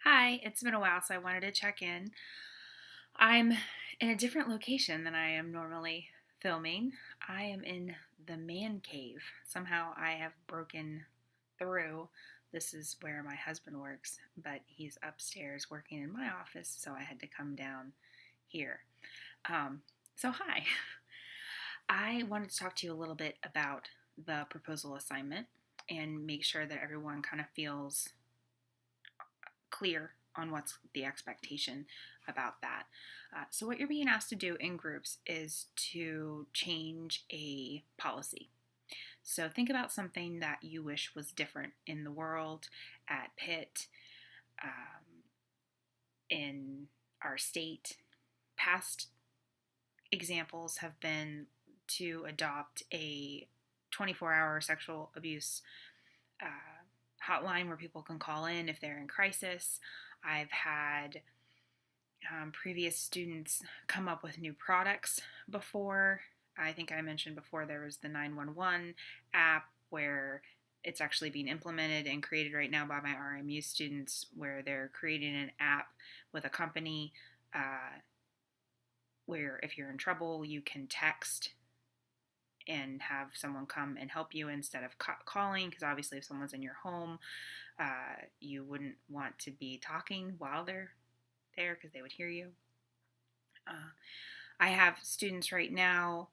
Hi, it's been a while, so I wanted to check in. I'm in a different location than I am normally filming. I am in the man cave. Somehow I have broken through. This is where my husband works, but he's upstairs working in my office, so I had to come down here. Um, hi. I wanted to talk to you a little bit about the proposal assignment and make sure that everyone kind of feels clear on what's the expectation about that. So, what you're being asked to do in groups is to change a policy. So, think about something that you wish was different in the world, at Pitt, um, in our state. Past examples have been to adopt a 24-hour sexual abuse hotline where people can call in if they're in crisis. I've had previous students come up with new products before. I think I mentioned before there was the 911 app where it's actually being implemented and created right now by my RMU students, where they're creating an app with a company where if you're in trouble, you can text and have someone come and help you instead of calling, because obviously if someone's in your home, you wouldn't want to be talking while they're there because they would hear you. I have students right now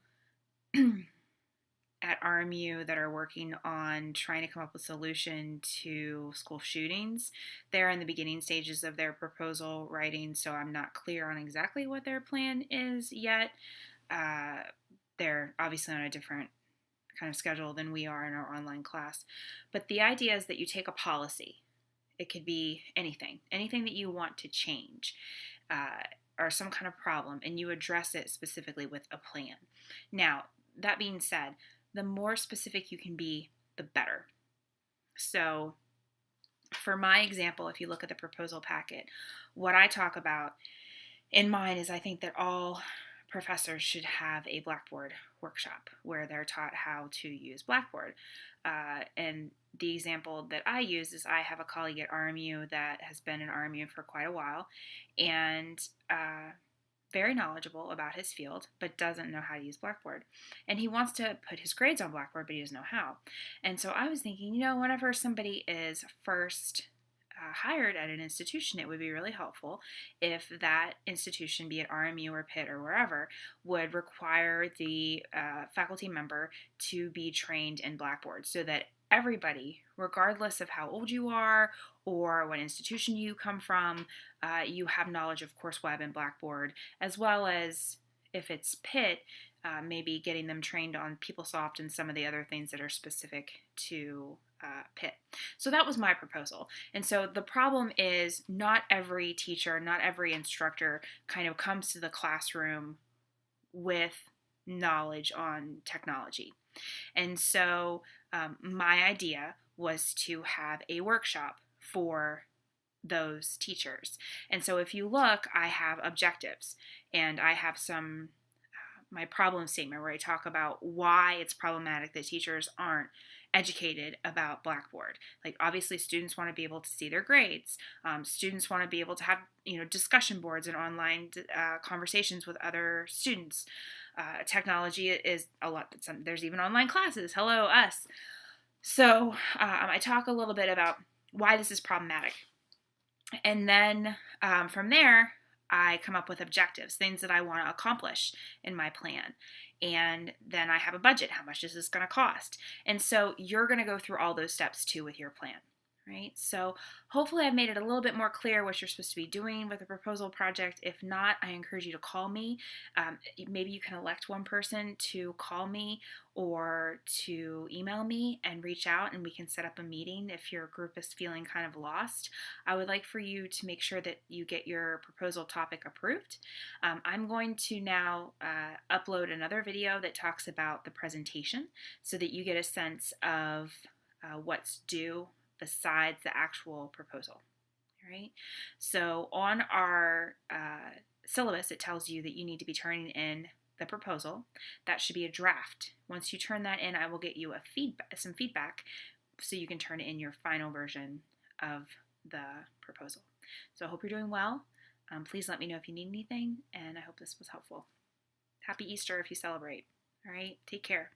at RMU that are working on trying to come up with a solution to school shootings. They're in the beginning stages of their proposal writing, so I'm not clear on exactly what their plan is yet. They're obviously on a different kind of schedule than we are in our online class. But the idea is that you take a policy. It could be anything that you want to change, or some kind of problem, and you address it specifically with a plan. Now, that being said, the more specific you can be, the better. So, for my example, if you look at the proposal packet, what I talk about in mine is I think that all professors should have a Blackboard workshop where they're taught how to use Blackboard. And the example that I use is I have a colleague at RMU that has been in RMU for quite a while and very knowledgeable about his field, but doesn't know how to use Blackboard. And he wants to put his grades on Blackboard, but he doesn't know how. And so I was thinking, whenever somebody is first hired at an institution, it would be really helpful if that institution, be it RMU or Pitt or wherever, would require the faculty member to be trained in Blackboard so that everybody, regardless of how old you are or what institution you come from, you have knowledge of CourseWeb and Blackboard, as well as if it's Pitt, maybe getting them trained on PeopleSoft and some of the other things that are specific to Pitt. So that was my proposal. And so the problem is not every teacher, not every instructor kind of comes to the classroom with knowledge on technology. And so my idea was to have a workshop for those teachers. And so if you look, I have objectives and I have some my problem statement where I talk about why it's problematic that teachers aren't educated about Blackboard. Like, obviously students want to be able to see their grades. Students want to be able to have discussion boards and online conversations with other students. Technology is a lot. There's even online classes. Hello, us. So I talk a little bit about why this is problematic. And then from there, I come up with objectives, things that I want to accomplish in my plan. And then I have a budget. How much is this going to cost? And so you're going to go through all those steps too with your plan. Right? So hopefully I've made it a little bit more clear what you're supposed to be doing with a proposal project. If not, I encourage you to call me. Maybe you can elect one person to call me or to email me and reach out, and we can set up a meeting if your group is feeling kind of lost. I would like for you to make sure that you get your proposal topic approved. I'm going to now upload another video that talks about the presentation so that you get a sense of what's due besides the actual proposal. All right. So on our syllabus, it tells you that you need to be turning in the proposal. That should be a draft. Once you turn that in, I will get you some feedback so you can turn in your final version of the proposal. So I hope you're doing well. Please let me know if you need anything, and I hope this was helpful. Happy Easter if you celebrate. All right, take care.